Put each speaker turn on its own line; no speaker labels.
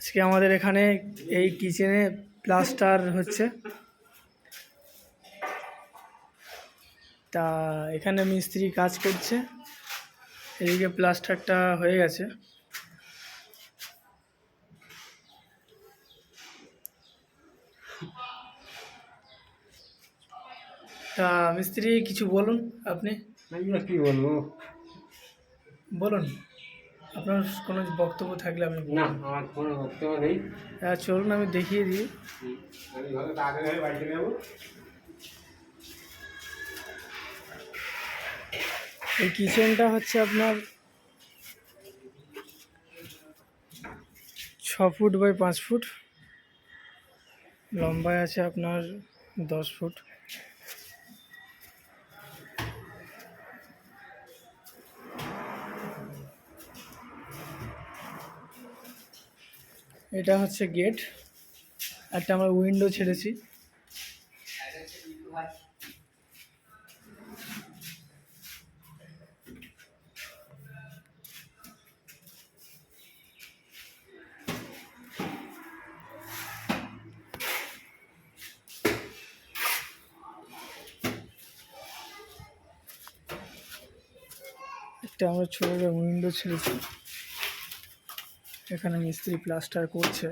আজকে আমাদের এখানে এই কিচেনে প্লাস্টার হচ্ছে। তা এখানে মিস্ত্রি কাজ করছে, এদিকে প্লাস্টারটা হয়ে গেছে। তা মিস্ত্রি কিছু বলুন, আপনি
কি বলবো?
বলুন, আপনার কোনো বক্তব্য থাকলে আপনি
না,
বলুন।
আমার কোনো বক্তব্য নেই।
হ্যাঁ চলুন, আমি দেখিয়ে দিই।
আমি ঘরে তাড়াতাড়ি হয়ে বাড়ি চলে যাবো।
এই কিচেনটা হচ্ছে আপনার 6 ফুট বাই 5 ফুট, লম্বায় আছে আপনার 10 ফুট। এটা হচ্ছে গেট, একটা আমরা উইন্ডো ছেড়েছি। একটা আমরা ছোট উইন্ডো ছেড়েছি, এখানে মিস্ত্রি প্লাস্টার করছে।